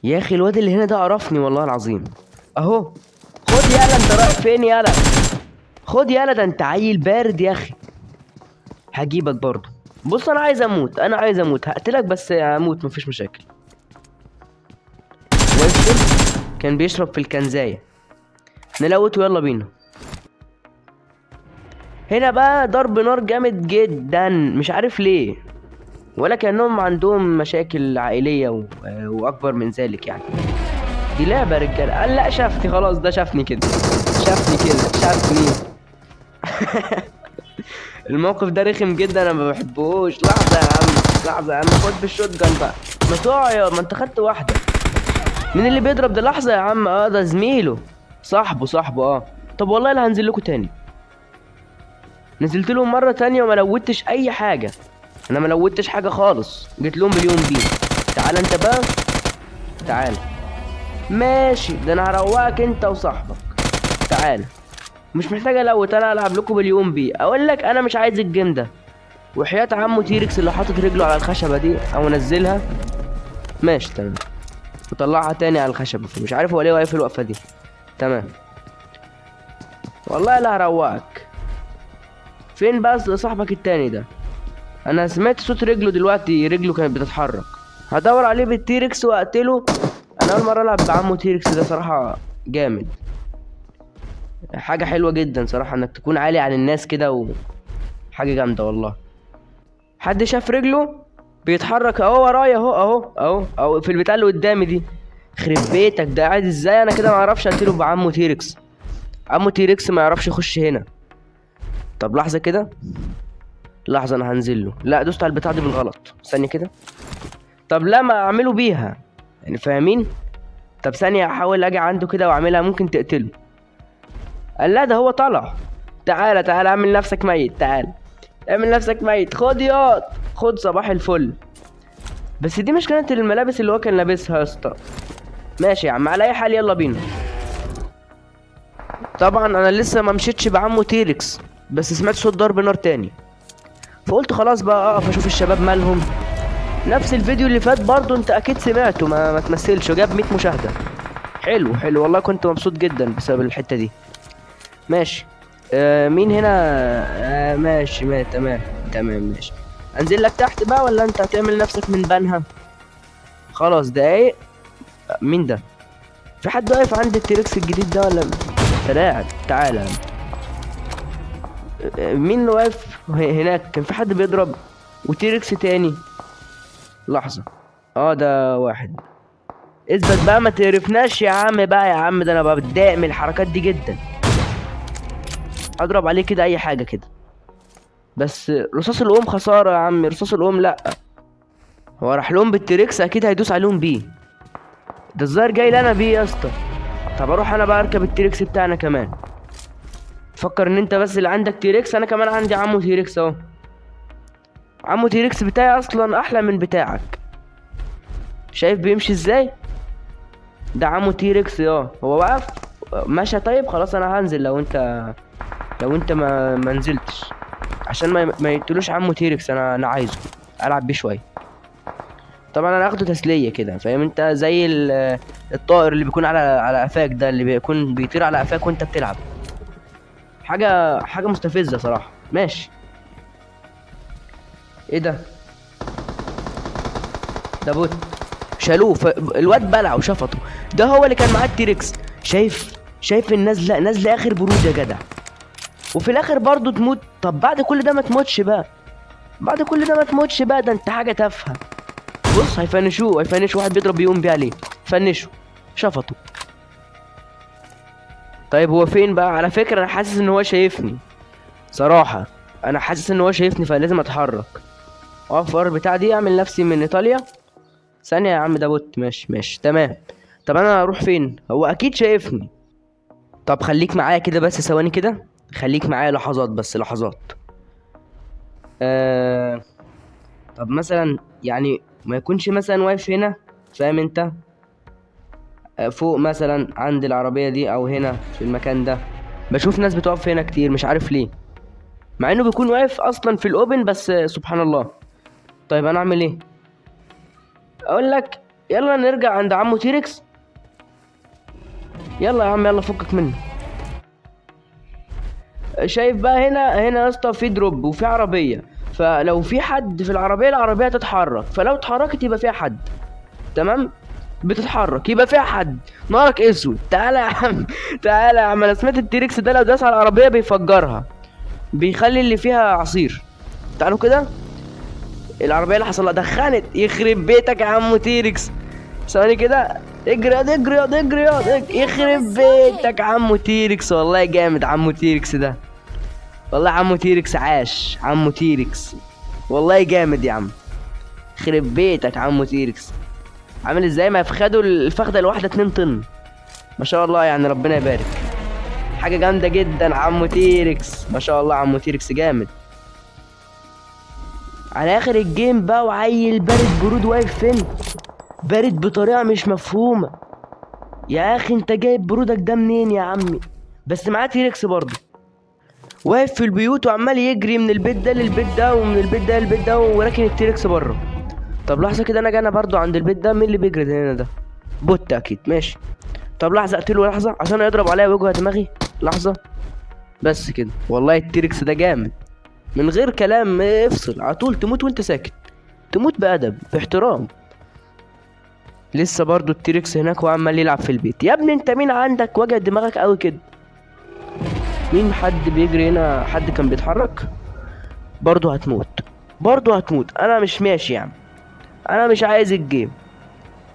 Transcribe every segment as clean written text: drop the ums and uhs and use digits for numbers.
يا اخي الواد اللي هنا ده عرفني والله العظيم. اهو. خد يالا، انت رايح فين يالا؟ خد يالا، ده انت عيل بارد يا اخي. هجيبك برضه. بص انا عايز اموت، انا عايز اموت، هقتلك بس اموت مفيش مشاكل. واقف كان بيشرب في الكنزايه. نلوته يلا بينا. هنا بقى ضرب نار جامد جدا، مش عارف ليه، ولا كأنهم عندهم مشاكل عائلية وأكبر من ذلك يعني. دي لعبة يا رجالة. قال لا شافني خلاص، ده شافني كده، شافني كده، شافني. الموقف ده رخم جدا، انا ما بحبهوش. لحظة يا عم، لحظة يا عم، خد بالشوت جان بقى. ما تقع يا ما انت خدت واحدة. مين اللي بيضرب ده؟ لحظة يا عم، ده زميله، صاحبه طب والله لا هنزل لكم تاني. نزلت لهم مرة تانية وما لوتش أي حاجة. أنا ما لوتش حاجة خالص، جيت لهم باليوم بي. تعال أنت بقى، تعال. ماشي، ده أنا هروقك أنت وصاحبك. تعال. مش محتاج ألوت، أنا هلعب لكم باليوم بي. أقول لك أنا مش عايز الجيم ده، وحياة عمو تيركس اللي حاطط رجله على الخشبة دي، أو نزلها. ماشي تمام. وطلعها تاني على الخشبة، فمش عارف هو ليه واقف الوقفة دي. تمام. والله لا هروقك. فين بقى صاحبك التاني ده؟ انا سمعت صوت رجله دلوقتي، رجله كانت بتتحرك. هدور عليه بالتيركس واقتله. انا اول مره العب بعمو تيركس ده صراحه. جامد. حاجه حلوه جدا صراحه انك تكون عالي عن الناس كده، وحاجه جامده والله. حد شاف رجله بيتحرك اهو ورايا، اهو في البتاع اللي قدامي دي. خرب بيتك، ده قاعد ازاي؟ انا كده ما اعرفش اقتله بعمو تيركس. عمو تيركس ما يعرفش يخش هنا. طب لحظه كده، لحظه انا هنزل له. لا دوست على البتاع دي بالغلط، ثانيه كده. طب لا ما اعمله بيها يعني، فاهمين؟ طب ثانية احاول اجي عنده كده واعملها، ممكن تقتله. قال لا ده هو طلع. تعالى تعالى اعمل نفسك ميت، تعالى اعمل نفسك ميت. خد ياض، خد صباح الفل. بس دي مش كانت الملابس اللي هو كان لابسها يا اسطى. ماشي يا عم، على اي حال يلا بينا. طبعا انا لسه ما مشيتش بعمو تيركس، بس سمعت صوت ضرب نار تاني، فقلت خلاص بقى اقف اشوف الشباب مالهم. نفس الفيديو اللي فات برضو انت اكيد سمعته، ما تمثلش، وجاب 100 مشاهدة. حلو حلو والله، كنت مبسوط جدا بسبب الحتة دي. ماشي. مين هنا؟ ماشي ماشي تمام. تمام ماشي. انزل لك تحت بقى ولا انت هتعمل نفسك من بنها؟ خلاص دقايق. مين ده؟ في حد واقف عند التريكس الجديد ده ولا؟ تلاعب. تعالى. مين اللي واقف هناك؟ كان في حد بيضرب وتيركس تاني. لحظة. ده واحد. اثبت بقى، ما تعرفناش يا عم بقى، يا عم ده انا بقى بتضايق من الحركات دي جدا. اضرب عليه كده اي حاجه كده. بس رصاص الام خساره يا عم، رصاص الام لا. هو راح لهم بالتريكس، اكيد هيدوس عليهم بيه. ده الظاهر جاي لي انا بيه يا اسطى. طب اروح انا بقى اركب التريكس بتاعنا كمان. فكر ان انت بس اللي عندك تيركس، انا كمان عندي عمو تيركس اهو. عمو تيركس بتاعي اصلا احلى من بتاعك. شايف بيمشي ازاي؟ ده عمو تيركس هو واقف ماشي. طيب خلاص انا هنزل لو انت ما نزلتش، عشان ما يقتلوش عمو تيركس. انا عايزه العب بيه شويه. طبعا انا هاخده تسليه كده، فاهم انت؟ زي الطائر اللي بيكون على قفاك ده، اللي بيكون بيطير على قفاك وانت بتلعب. حاجه مستفزه صراحه. ماشي. ايه ده؟ ده بوت. شالوه الواد بلع وشفطه. ده هو اللي كان معاه التيركس. شايف النازله، نازله اخر برود يا جدع، وفي الاخر برضو تموت. طب بعد كل ده ما تموتش بقى، بعد كل ده ما تموتش بقى، ده انت حاجه تافهه. بص هيفنشوه واحد بيضرب بيقوم بيه عليه. فنشوا، شفطوا. طيب هو فين بقى؟ على فكره انا حاسس ان هو شايفني صراحه. انا حاسس ان هو شايفني، فلازم اتحرك. اقف ورا البتاع دي، اعمل نفسي من ايطاليا. ثانيه يا عم، ده بوت. ماشي تمام. طب انا هروح فين؟ هو اكيد شايفني. طب خليك معايا كده بس ثواني كده، خليك معايا لحظات بس لحظات. طب مثلا يعني ما يكونش مثلا واقف هنا، فاهم انت؟ فوق مثلا عند العربية دي، او هنا في المكان ده. بشوف ناس بتقف هنا كتير، مش عارف ليه، مع انه بيكون واقف اصلا في الاوبن، بس سبحان الله. طيب انا اعمل ايه؟ اقول لك يلا نرجع عند عمو تيركس. يلا يا عم يلا فكك منه. شايف بقى هنا يا اسطى في دروب وفي عربيه، فلو في حد في العربيه تتحرك، فلو اتحركت يبقى فيها حد. تمام، بتتحرك يبقى فيها حد. نارك اسود. تعالى يا عم تعالى يا عم. انا سمعت التيركس ده لو داس على العربيه بيفجرها، بيخلي اللي فيها عصير. تعالوا كده. العربيه اللي حصل لها دخنت. يخرب بيتك يا عم تيركس. ثواني كده. اجري ياض اجري ياض اجري ياض. يخرب بيتك يا عم تيركس. والله جامد عمو تيركس ده. والله عمو تيركس عاش. عمو تيركس والله جامد يا عم. يخرب بيتك عمو تيركس. عامل ازاي؟ ما خدوا الفخده الواحده 2 طن ما شاء الله يعني. ربنا يبارك. حاجه جامده جدا عمو تيركس ما شاء الله. عمو تيركس جامد. على اخر الجيم بقى وعيل بارد برود واقف فين؟ بارد بطريقه مش مفهومه. يا اخي انت جايب برودك ده منين يا عمي؟ بس معاه تيركس برضه. واقف في البيوت وعمال يجري من البيت ده للبيت ده ومن البيت ده للبيت ده وراكن التيركس بره. طب لحظه كده، انا جانا برضه عند البيت ده. مين اللي بيجري ده هنا؟ ده بوت اكيد. ماشي. طب لحظه اقتله لحظه عشان يضرب عليا ويوجع دماغي. لحظه بس كده. والله التيركس ده جامد من غير كلام. افصل على طول. تموت وانت ساكت. تموت بأدب باحترام. لسه برضو التيركس هناك وعمال يلعب في البيت. يا ابني انت مين عندك وجع دماغك قوي كده؟ مين حد بيجري هنا؟ حد كان بيتحرك؟ برضو هتموت. برضو هتموت. انا مش ماشي يا عم. انا مش عايز الجيم.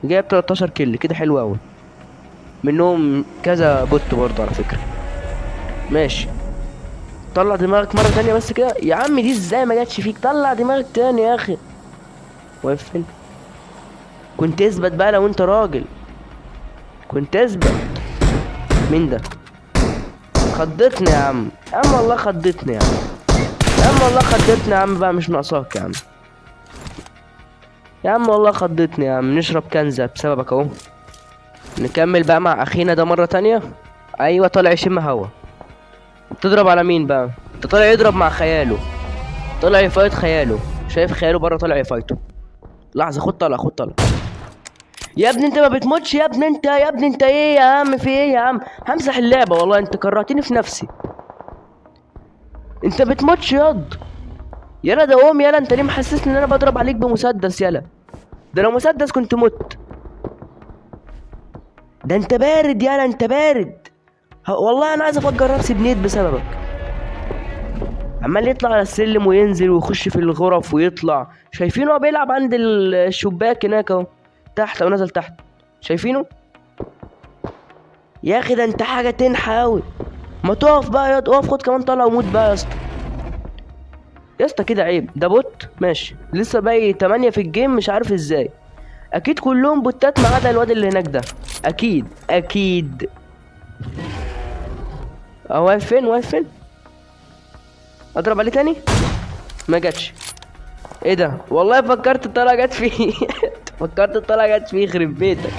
جايب 13 كيل كده حلو قوي، منهم كذا بوت برضو على فكرة. ماشي. طلع دماغك مرة تانية بس كده يا عم. دي ازاي ما جاتش فيك؟ طلع دماغك تاني يا اخي. واقف فين؟ كنت اثبت بقى لو انت راجل. كنت اثبت. مين ده؟ خضتني يا عم. يا عم والله خضتني يا عم. يا عم والله خضتني يا عم بقى. مش ناقصاك يا عم. يا عم والله خضتني يا عم. نشرب كنزة بسببك اهو. نكمل بقى مع اخينا ده مرة تانية. ايوه طالع يشم هوا. تضرب على مين بقى؟ انت طالع يضرب مع خياله. طالع يفايت خياله. شايف خياله بره طالع يفايته. لحظة. خد طلع خد طلع. يا ابني انت ما بتموتش يا ابني. انت يا ابني انت ايه يا عم؟ في ايه يا عم؟ همسح اللعبة والله. انت كرهتني في نفسي. انت بتموتش ياض. يلا ده قوم يلا. انت ليه محسسني ان انا بضرب عليك بمسدس؟ يلا ده لو مسدس كنت مت. ده انت بارد يلا. انت بارد. والله انا عايز افجر نفسي بنيت بسببك. عمال يطلع على السلم وينزل ويخش في الغرف ويطلع. شايفينه هو بيلعب عند الشباك هناك اهو. تحت او نزل تحت. شايفينه يا اخي؟ ده انت حاجه تنحى اوي. ما تقف بقى يا اقف. خد كمان طلع وموت بقى يا اسطى. يا اسطى كده عيب. ده بوت ماشي. لسه باقي 8 في الجيم. مش عارف ازاي. اكيد كلهم بوتات ما عدا الواد اللي هناك ده. اكيد اكيد. اهو واقف فين؟ واقف فين؟ اضرب عليه تاني. ما جاتش. ايه ده؟ والله فكرت الطلقه جت فيه. فكرت الطلقه جت فيه. يخرب بيتك.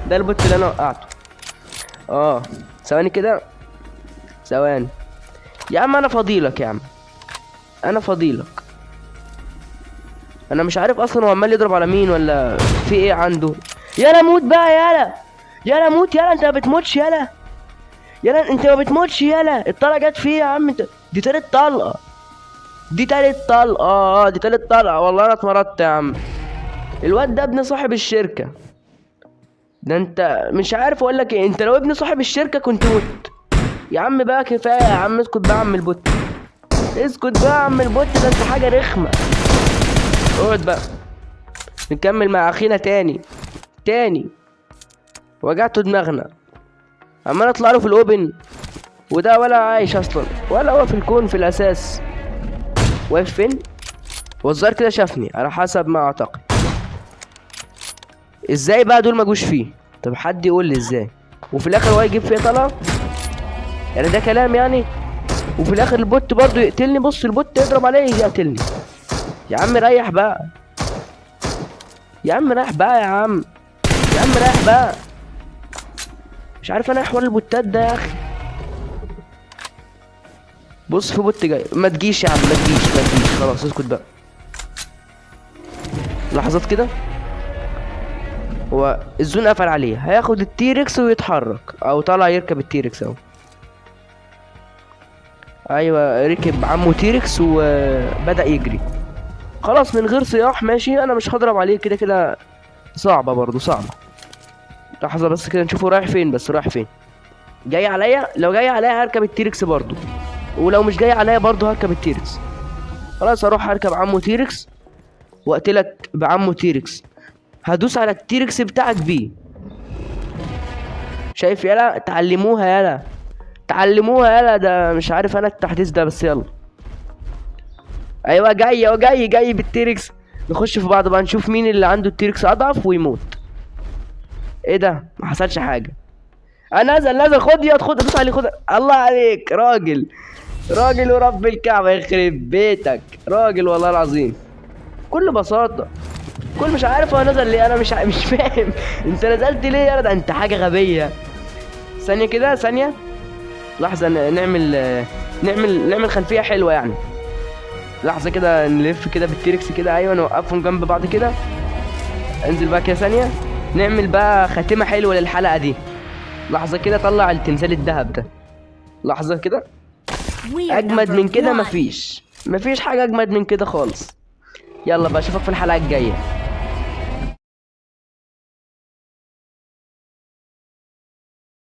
ده البوت اللي انا وقعته. ثواني كده. ثواني يا عم. انا فضيلك يا عم. انا فضيلك. انا مش عارف اصلا هو عمال يضرب على مين ولا في ايه عنده. يلا موت بقى يلا. يلا موت يلا. انت ما بتموتش يلا. يلا انت ما بتموتش يلا. الطلقه جت فيه يا عم. انت دي تالت طلقه. دي تالت طلقه. دي تالت طلقه. والله انا اتمرضت يا عم. الواد ده ابن صاحب الشركه. ده انت مش عارف اقول لك ايه. انت لو ابن صاحب الشركه كنت مت يا عم. بقى كفايه يا عم. اسكت بقى يا عم البوت. اسكت بقى يا عم البوت. ده انت حاجه رخمه. اقعد بقى. نكمل مع اخينا تاني. وجعته دماغنا. عمال اطلع له في الاوبن وده ولا عايش اصلا ولا هو في الكون في الاساس. واقف فين؟ هو الظاهر كده شافني على حسب ما اعتقد. ازاي بقى دول ما جوش فيه؟ طب حد يقول لي ازاي؟ وفي الاخر هو يجيب فيه طلعه يعني؟ ده كلام يعني؟ وفي الاخر البوت برضو يقتلني. بص البوت يضرب عليا يجي يقتلني. يا عم ريح بقى. يا عم ريح بقى يا عم. يا عم ريح بقى. مش عارف انا حوار البوتات ده يا اخي. بص في بوت جاي. ما تجيش يا عم. ما تجيش. خلاص اسكت بقى. لحظات كده. هو الزون قفل عليه، هياخد التيركس ويتحرك او طالع يركب التيركس اهو. ايوه ركب عمو تيركس وبدأ يجري خلاص من غير صياح. ماشي انا مش هضرب عليه كده كده، صعبة برضو صعبة. لحظة بس كده نشوفه رايح فين، بس رايح فين. جاي عليا؟ لو جاي عليا هركب التيركس برضو، ولو مش جاي عليا برضو هركب التيركس. خلاص هروح هركب عمو تيركس واقتلك بعمو تيركس. هدوس على التيركس بتاعك بيه. شايف يالا؟ تعلموها يالا، تعلموها يالا. ده مش عارف انا التحديث ده، بس يلا. ايوه جاي اهو، جاي بالتيركس. نخش في بعض بقى نشوف مين اللي عنده التيركس اضعف ويموت. ايه ده؟ ما حصلش حاجه. انا نازل خد ياض، خد دوس عليه، خد. الله عليك راجل، راجل ورب الكعبه يخرب بيتك، راجل والله العظيم. بكل بساطه. كل مش عارف هو نزل ليه، انا مش فاهم. انت نزلت ليه يا ده؟ انت حاجه غبيه. ثانيه كده، ثانيه، لحظه. نعمل خلفيه حلوه يعني. لحظه كده نلف كده بالتيركس كده. ايوه نوقفهم جنب بعض كده. انزل بقى كده ثانيه. نعمل بقى خاتمه حلوه للحلقه دي. لحظه كده طلع التمثال الذهب ده. لحظه كده. اجمد من كده مفيش حاجه اجمد من كده خالص. يلا بقى اشوفك في الحلقه الجايه.